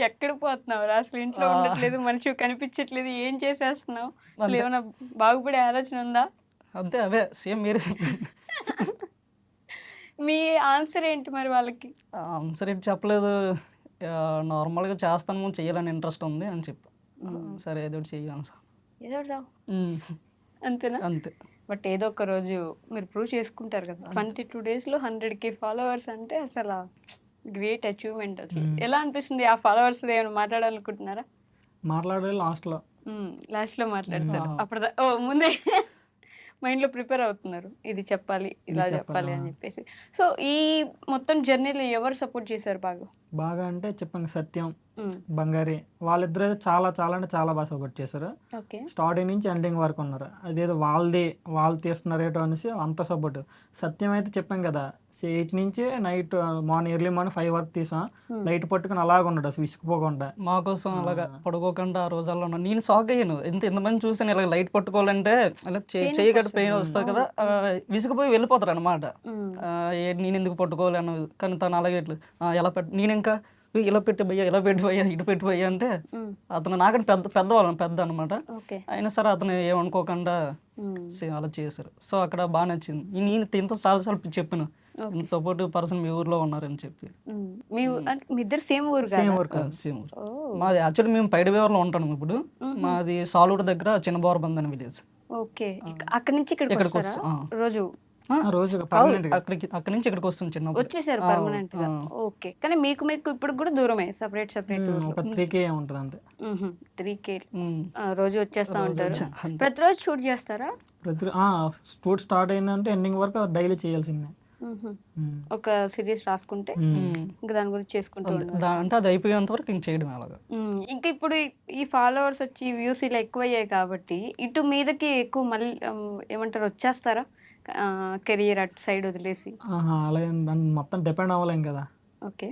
ఎక్కడ పోతున్నావు అసలు? ఇంట్లో ఆ, ఉండట్లేదు, మనిషి కనిపించట్లేదు, ఏం చేసేస్తున్నావు? అసలు అంతే ఏమైనా బాగుపడే ఆలోచన ఉందా? అంతే అవే సేమ్ మీరే చెప్పండి. మీ ఆన్సర్ ఏంటి మరి వాళ్ళకి? ఆన్సర్ ఏంటి చెప్పలేదు, నార్మల్గా చేస్తాను చేయాలని ఇంట్రెస్ట్ ఉంది అని చెప్పి సరే ఏదో ఒకటి చెయ్యాలి సార్. ఏదో ఒకటి చావు. అంతేనా? అంతే. బట్ ఏదో ఒక రోజు మీరు ప్రూవ్ చేసుకుంటారు కదా. 22 డేస్లో 100K ఫాలోవర్స్ అంటే అసలు గ్రేట్ అచీవ్మెంట్. అసలు ఎలా అనిపిస్తుంది? ఆ ఫాలోవర్స్ ఏమైనా మాట్లాడాలనుకుంటున్నారా? మాట్లాడే లాస్ట్లో లాస్ట్లో మాట్లాడతారు. అప్పుడు ఓ ముందే మైండ్లో ప్రిపేర్ అవుతున్నారు, ఇది చెప్పాలి, ఇలా చెప్పాలి అని చెప్పేసి. సో ఈ మొత్తం జర్నీలో ఎవరు సపోర్ట్ చేశారు బాగా? బాగా అంటే చెప్పండి, సత్యం, బంగారి, వాళ్ళిద్దరు చాలా చాలా అంటే చాలా బాగా సపోర్ట్ చేశారు. ఓకే. స్టార్టింగ్ నుంచి ఎండింగ్ వరకు ఉన్నారు. అదేదో వాళ్ళు తీస్తున్నారేటో అనేసి అంత సపోర్ట్. సత్యం అయితే చెప్పాం కదా, 8 నుంచి నైట్ ఎర్లీ మార్నింగ్ 5 వరకు తీసాం. లైట్ పట్టుకుని అలాగ ఉన్నాడు అసలు విసిగిపోకుండా. మా కోసం అలాగా పడుకోకుండా ఆ రోజుల్లో నేను షాక్ అయ్యాను. ఎంతమంది చూసాను ఇలా లైట్ పట్టుకోవాలంటే ఇలా చేయగట్టు పెయిన్ వస్తుంది కదా, విసిగిపోయి వెళ్ళిపోతారు అనమాట. నేను ఎందుకు పట్టుకోవాలి అన్నది. కానీ తను అలాగే ఎలా నేను ఇంకా ఇలా పెట్టి పోయా, ఇలా పెట్టి పోయా, ఇటు పెట్టి పోయా అంటే అతను నాకంటే పెద్ద అనమాట. అయినా సరే అతను ఏమనుకోకుండా అలా చేశారు. సో అక్కడ బాగా నచ్చింది. నేను ఇంత చాలాసార్లు చెప్పాను సపోర్టివ్ పర్సన్ మీ ఊర్లో ఉన్నారని చెప్పి. మీ ఇద్దరు సేమ్ ఊరు? సేమ్ ఊరు. మాది యాక్చువల్లీ మేము పైడివేవర్లో ఉంటాము ఇప్పుడు. మాది సాలూరు దగ్గర చిన్నబోరబంద్ అని విలేజ్. ఓకే. అక్కడి నుంచి ఇక్కడికి వస్తారా రోజు? రోజు అక్కడి నుంచి ఇక్కడికి వస్తుంది చిన్న వచ్చేసారు పర్మనెంట్ గా. ఓకే. కానీ మీకు ఇప్పుడు కూడా దూరమే, సెపరేట్ ఒక 3K ఉంటుంది అంతే. 3K రోజు వచ్చేస్తా ఉంటారు. ప్రతిరోజు షూట్ చేస్తారా? షూట్ స్టార్ట్ అయిందంటే ఎండింగ్ వరకు డైలీ చేయాల్సిందే. ఒక సిరీస్ రాసుకుంటే ఇంకా దాని గురించి చేసుకుంటూ అంటే అది అయిపోయేంత వరకు ఇంక చేయడం అలాగా. ఇంకా ఇప్పుడు ఈ ఫాలోవర్స్ వచ్చి వ్యూస్ ఇలా ఎక్కువయ్యాయి కాబట్టి ఇటు మీదకి ఎక్కువ మళ్ళీ ఏమంటారు వచ్చేస్తారా కెరియర్ అటు సైడ్ వదిలేసి? అలాగే మొత్తం డిపెండ్ అవ్వలేం కదా. ఓకే.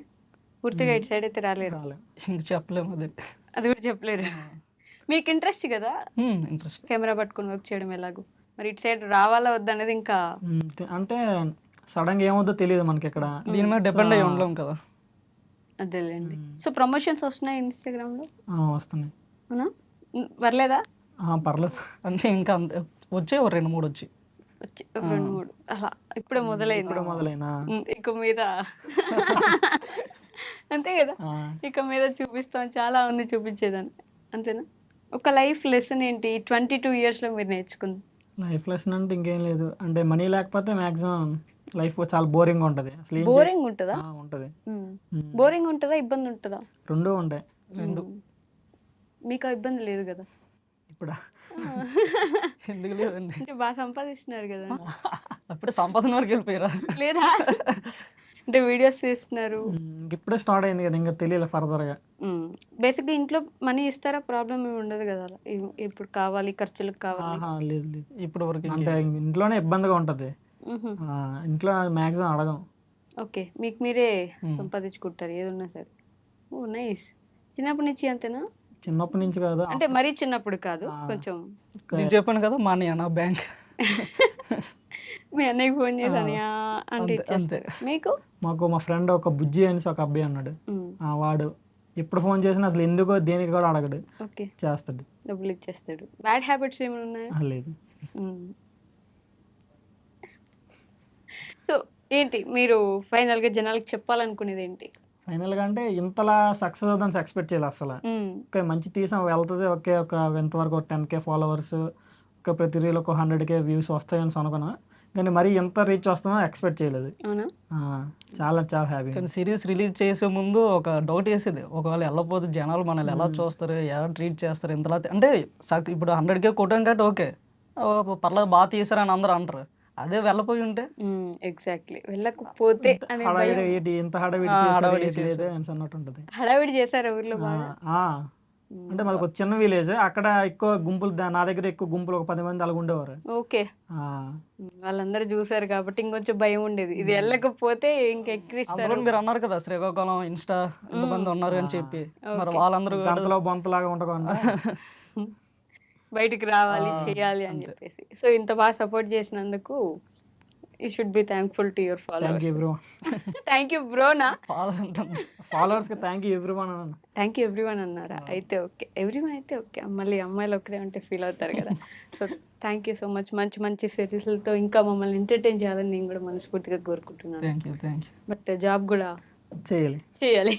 పూర్తిగా ఇటు సైడ్ అయితే రాలేరు? ఇంక చెప్పలేము, అది కూడా చెప్పలేరు. మీకు ఇంట్రెస్ట్ కదా ఇంట్రెస్ట్ కెమెరా పట్టుకుని వర్క్ చేయడం, ఎలాగో మరి ఇటు సైడ్ రావాలా వద్దనేది ఇంకా అంటే సడన్ గా ఏమవుతుందో తెలియదు మనకి. ఇక్కడ దీని మీద డిపెండ్ అయ్యి ఉండలేం కదా. అదేలేండి. సో ప్రమోషన్స్ వస్తున్నాయి ఇన్స్టాగ్రామ్ లో? వస్తున్నాయి. అవునా? పర్లేదా? పర్లేదు. అంటే ఇంకా వచ్చే 2-3 వచ్చి 2-3 అలా ఇప్పుడే మొదలైనా ఇక మీద అంతే కదా, ఇక మీద చూపిస్తాం, చాలా ఉంది చూపించేదాన్ని. అంతేనా? ఒక లైఫ్ లెసన్ ఏంటి 22 years లో మీరు నేర్చుకుంది? లైఫ్ లెసన్ అంటే ఇంకేం లేదు. అంటే మనీ లేకపోతే మాక్సిమం లైఫ్ చాలా బోరింగ్ ఉంటుంది. అసలు బోరింగ్ ఉంటుందా? ఉంటుంది. బోరింగ్ ఉంటుందా, ఇబ్బంది ఉంటుందా? రెండూ ఉంటాయి. మీకు ఆ ఇబ్బంది లేదు కదా ఇప్పుడు? ఎందుకు లేదండి, అంటే బాగా సంపాదిస్తున్నారు కదా. అప్పుడే సంపాదన వరకు వెళ్ళిపోయారా? లేదా అంటే వీడియోస్ చేస్తున్నారు. ఇప్పుడే స్టార్ట్ అయింది కదా, ఇంకా తెలియదు ఫర్దర్ గా. బేసిక్గా ఇంట్లో మనీ ఇస్తారా? ప్రాబ్లం ఏమి ఉండదు కదా అలా? ఇప్పుడు కావాలి, ఖర్చులకు కావాలి? లేదు ఇప్పుడు వరకు. అంటే ఇంట్లోనే ఇబ్బందిగా ఉంటది. ఇంట్లో మాక్సిమం అడగం. ఓకే. మీకు మీరే సంపాదించుకుంటారు ఏది ఉన్నా సరే. ఓ నైస్. చిన్నప్పటి నుంచి అంతేనా? చిన్నప్పటి నుంచి కాదు, అంటే మరీ చిన్నప్పుడు కాదు, కొంచెం. నేను చెప్పాను కదా మా అన్నయ్య బ్యాంక్, మీ అన్నయ్యకి ఫోన్ చేశాను అంటే మీకు? మాకు మా ఫ్రెండ్ ఒక బుజ్జి అనేసి ఒక అబ్బాయి అన్నాడు. వాడు ఎప్పుడు ఫోన్ చేసినా అసలు ఎందుకో దేనికి కూడా అడగడు, చేస్తాడు, డబ్బులు ఇచ్చేస్తాడు. బ్యాడ్ హ్యాబిట్స్ ఏమైనా ఉన్నాయా? లేదు. సో ఏంటి మీరు ఫైనల్ గా జనాలకి చెప్పాలనుకునేది ఏంటి? ఫైనల్ గా అంటే ఇంతలా సక్సెస్ అవుతుందని ఎక్స్పెక్ట్ చేయాలి అసలు. ఓకే మంచి తీసాం వెళ్తుంది, ఓకే ఒక ఎంతవరకు 10K ఫాలోవర్స్, ఒక ప్రతి రీల్ ఒక 100K వ్యూస్ వస్తాయని అనుకున్నా. కానీ మరి ఎంత రీచ్ వస్తుందో ఎక్స్పెక్ట్ చేయలేదు. చాలా చాలా హ్యాపీ. కానీ సిరీస్ రిలీజ్ చేసే ముందు ఒక డౌట్ వేసేది, ఒకవేళ వెళ్ళకపోతే జనాలు మనల్ని ఎలా చూస్తారు, ఎలా ట్రీట్ చేస్తారు, ఇంతలా అంటే ఇప్పుడు 100K కొట్టాం కాబట్టి ఓకే పర్లేదు బాగా తీసారని అందరూ అంటారు. అదే వెళ్ళపోయి ఉంటే ఎగ్జాక్ట్లీ వెళ్ళకపోతే ఇంత హడావిడి చేశారు ఊర్లో బాగా. అంటే మాది ఒక చిన్న విలేజ్, అక్కడ ఎక్కువ గుంపులు నా దగ్గర ఎక్కువ గుంపులు ఒక 10 మంది అలాగ ఉండేవారు. ఓకే. ఆ, వాళ్ళందరూ చూసారు కాబట్టి ఇంకొంచెం భయం ఉండేది. ఇది వెళ్ళకపోతే అందులో ఇంకెక్కిరిస్తారు. మీరు అన్నారు కదా శ్రీకాకుళం ఇన్స్టా ఎంతమంది ఉన్నారు అని చెప్పి, మరి వాళ్ళందరూ గంతలో బొంతలాగా ఉండకుండా బయటికి రావాలి, చేయాలి అని చెప్పేసి. సో ఇంత బాగా సపోర్ట్ చేసినందుకు you should be thankful to your thank followers. You everyone. Thank you బ్రోనా. ఫాలోవర్స్కి థ్యాంక్ యూ ఎవ్రీవన్ అన్న. థ్యాంక్ యూ ఎవ్రీవన్ అన్నారా? అయితే ఓకే, ఎవ్రీవన్ అయితే ఓకే. మళ్ళీ అమ్మాయిలు ఒకటే ఉంటే ఫీల్ అవుతారు కదా. So thank you so much. మంచి మంచి సిరీస్లతో ఇంకా మమ్మల్ని ఎంటర్టైన్ చేయాలని నేను కూడా మనస్ఫూర్తిగా కోరుకుంటున్నాను. Thank you. బట్ జాబ్ కూడా చేయాలి.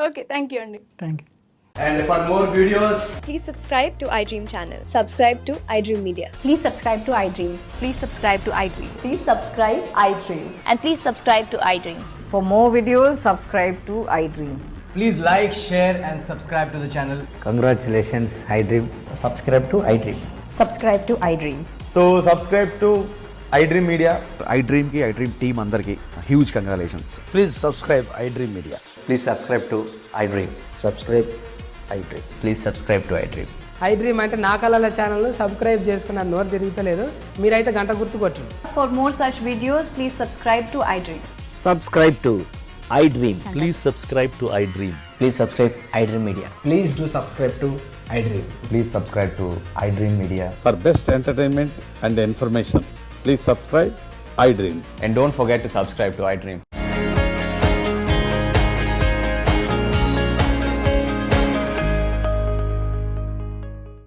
ఓకే, థ్యాంక్ యూ అండి. Thank you. And for more videos, Please subscribe to iDream channel. Subscribe to iDream Media. Please subscribe to iDream. Please subscribe to iDream. Please subscribe iDream. And please subscribe to iDream. For more videos, subscribe to iDream. please like, share, and subscribe to the channel. Congratulations, iDream. Subscribe to iDream. Subscribe to iDream. So subscribe to iDream Media. iDream ki iDream team andarki huge congratulations. Please subscribe iDream Media. Please subscribe to iDream. Subscribe iDream. Please subscribe to iDream. iDream అంటే నా కళల channel subscribe చేసుకున్న నోరు తిరుగుతలేదు, మీరైతే గంట గుర్తు కొట్టండి. For more such videos, please subscribe to iDream. Subscribe to iDream. Please subscribe to iDream. Please subscribe iDream Media. Please do subscribe to iDream. Please subscribe to iDream Media. For best entertainment and information, please subscribe iDream. And don't forget to subscribe to iDream.